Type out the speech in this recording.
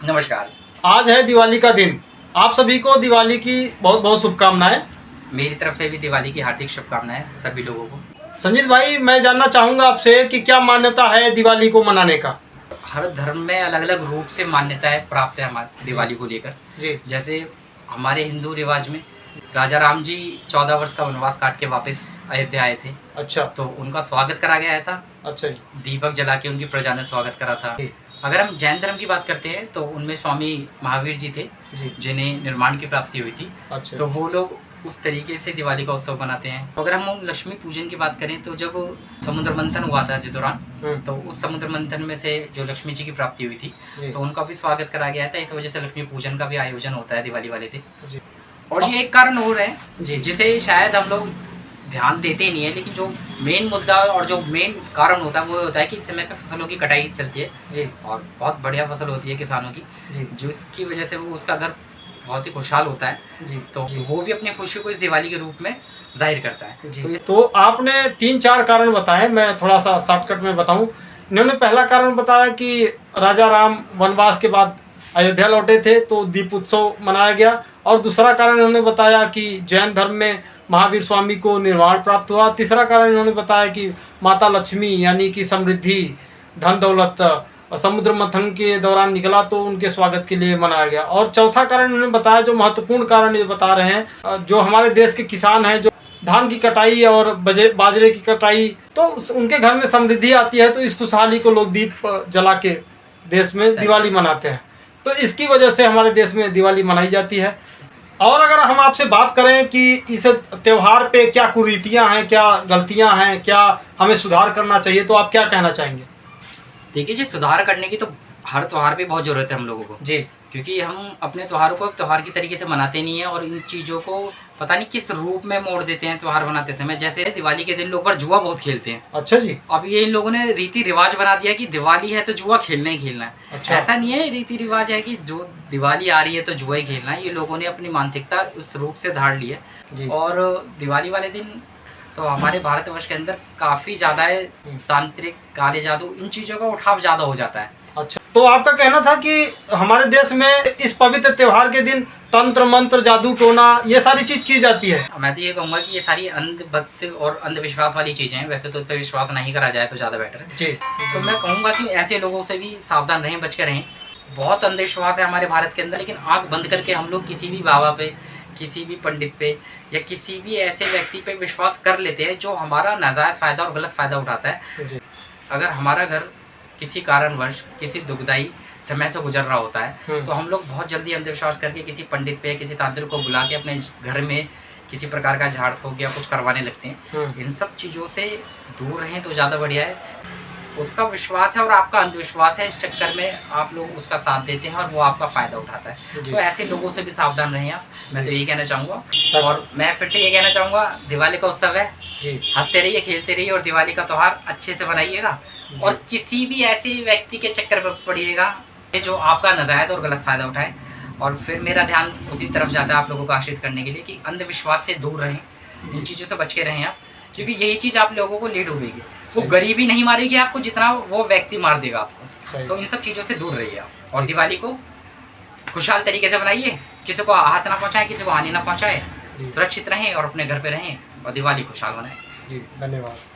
नमस्कार। आज है दिवाली का दिन। आप सभी को दिवाली की बहुत बहुत शुभकामनाएं। मेरी तरफ से भी दिवाली की हार्दिक शुभकामनाएं सभी लोगों को। संजीत भाई, मैं जानना चाहूँगा आपसे कि क्या मान्यता है दिवाली को मनाने का। हर धर्म में अलग अलग रूप से मान्यताएं प्राप्त है हमारी दिवाली को लेकर। जी। जैसे हमारे हिंदू रिवाज में राजा राम जी 14 वर्ष का वनवास काट के वापस अयोध्या आए थे। अच्छा। तो उनका स्वागत करा गया था। अच्छा जी। दीपक जला के उनकी प्रजा ने स्वागत करा था। अगर हम जैन धर्म की बात करते हैं तो उनमें स्वामी महावीर जी थे जी। जिन्हें निर्माण की प्राप्ति हुई थी। अच्छा। तो वो लोग उस तरीके से दिवाली का उत्सव मनाते हैं। अगर हम लक्ष्मी पूजन की बात करें तो जब समुद्र मंथन हुआ था जिस दौरान, तो उस समुद्र मंथन में से जो लक्ष्मी जी की प्राप्ति हुई थी तो उनका भी स्वागत करा गया था। इस वजह से लक्ष्मी पूजन का भी आयोजन होता है दिवाली वाले दिन। और ये एक कारण और है जिसे शायद हम लोग ध्यान देते नहीं है, लेकिन जो मेन मुद्दा और जो मेन कारण होता है वो होता है कि इस समय पे फसलों की कटाई चलती है जी। और बहुत बढ़िया फसल होती है किसानों की जी। जिसकी वजह से वो उसका घर बहुत ही खुशहाल होता है जी। तो जी। वो भी अपनी खुशी को इस दिवाली के रूप में जाहिर करता है जी। तो आपने 3-4 कारण बताए, मैं थोड़ा सा शॉर्टकट में बताऊं। इन्होंने पहला कारण बताया कि राजा राम वनवास के बाद अयोध्या लौटे थे तो दीप उत्सव मनाया गया, और दूसरा कारण इन्होंने बताया कि जैन धर्म में महावीर स्वामी को निर्वाण प्राप्त हुआ। तीसरा कारण इन्होंने बताया कि माता लक्ष्मी यानी कि समृद्धि, धन दौलत समुद्र मंथन के दौरान निकला तो उनके स्वागत के लिए मनाया गया। और चौथा कारण इन्होंने बताया, जो महत्वपूर्ण कारण ये बता रहे हैं, जो हमारे देश के किसान हैं, जो धान की कटाई और बाजरे की कटाई, तो उनके घर में समृद्धि आती है, तो इस खुशहाली को लोग दीप जला के देश में दिवाली मनाते हैं। तो इसकी वजह से हमारे देश में दिवाली मनाई जाती है। और अगर हम आपसे बात करें कि इस त्यौहार पे क्या कुरीतियाँ हैं, क्या गलतियाँ हैं, क्या हमें सुधार करना चाहिए, तो आप क्या कहना चाहेंगे? देखिए जी, सुधार करने की तो हर त्यौहार पे बहुत ज़रूरत है हम लोगों को जी, क्योंकि हम अपने त्योहारों को त्यौहार की तरीके से मनाते नहीं है और इन चीज़ों को पता नहीं किस रूप में मोड़ देते हैं त्यौहार बनाते समय। जैसे दिवाली के दिन लोग बार जुआ बहुत खेलते हैं। अच्छा जी। अब ये इन लोगों ने रीति रिवाज बना दिया कि दिवाली है तो जुआ खेलना ही खेलना है। अच्छा। ऐसा नहीं है, रीति रिवाज है कि जो दिवाली आ रही है तो जुआ ही खेलना है। ये लोगों ने अपनी मानसिकता उस रूप से धार ली है। और दिवाली वाले दिन तो हमारे भारतवर्ष के अंदर काफ़ी ज़्यादा है तांत्रिक, काले जादू, इन चीज़ों का उठाव ज़्यादा हो जाता है। अच्छा, तो आपका कहना था कि हमारे देश में इस पवित्र त्योहार के दिन तंत्र मंत्र, जादू टोना, ये सारी चीज़ की जाती है। मैं तो ये कहूँगा कि ये सारी अंधभक्त और अंधविश्वास वाली चीज़ें हैं। वैसे तो इस पर विश्वास नहीं करा जाए तो ज़्यादा बेटर है जी। तो मैं कहूँगा कि ऐसे लोगों से भी सावधान रहें, बच कर रहें। बहुत अंधविश्वास है हमारे भारत के अंदर, लेकिन आँख बंद करके हम लोग किसी भी बाबा पे, किसी भी पंडित पे या किसी भी ऐसे व्यक्ति पे विश्वास कर लेते हैं जो हमारा नाजायज़ फ़ायदा और गलत फ़ायदा उठाता है। अगर हमारा घर किसी कारणवश किसी दुखदायी समय से गुजर रहा होता है तो हम लोग बहुत जल्दी अंधविश्वास करके किसी पंडित पे, किसी तांत्रिक को बुला के अपने घर में किसी प्रकार का झाड़ फूँक या कुछ करवाने लगते हैं। इन सब चीज़ों से दूर रहें तो ज़्यादा बढ़िया है। उसका विश्वास है और आपका अंधविश्वास है, इस चक्कर में आप लोग उसका साथ देते हैं और वो आपका फ़ायदा उठाता है। तो ऐसे लोगों से भी सावधान रहें आप, मैं तो यही कहना चाहूँगा। और मैं फिर से ये कहना चाहूँगा, दिवाली का उत्सव है जी, हंसते रहिए, खेलते रहिए और दिवाली का त्यौहार अच्छे से मनाइएगा। और किसी भी ऐसे व्यक्ति के चक्कर में पड़िएगा जो आपका नाजायज़ और गलत फ़ायदा उठाए। और फिर मेरा ध्यान उसी तरफ जाता है आप लोगों को आश्रित करने के लिए कि अंधविश्वास से दूर रहें, इन चीज़ों से बच के रहें आप, क्योंकि यही चीज़ आप लोगों को ले डूबेगी। वो गरीबी नहीं मारेगी आपको जितना वो व्यक्ति मार देगा आपको। तो इन सब चीज़ों से दूर रहिए आप और दिवाली को खुशहाल तरीके से बनाइए, किसी को आहत ना पहुँचाएं, किसी को हानि ना पहुँचाए, सुरक्षित रहें और अपने घर पे रहें और दिवाली खुशहाल बनाएं। जी, धन्यवाद।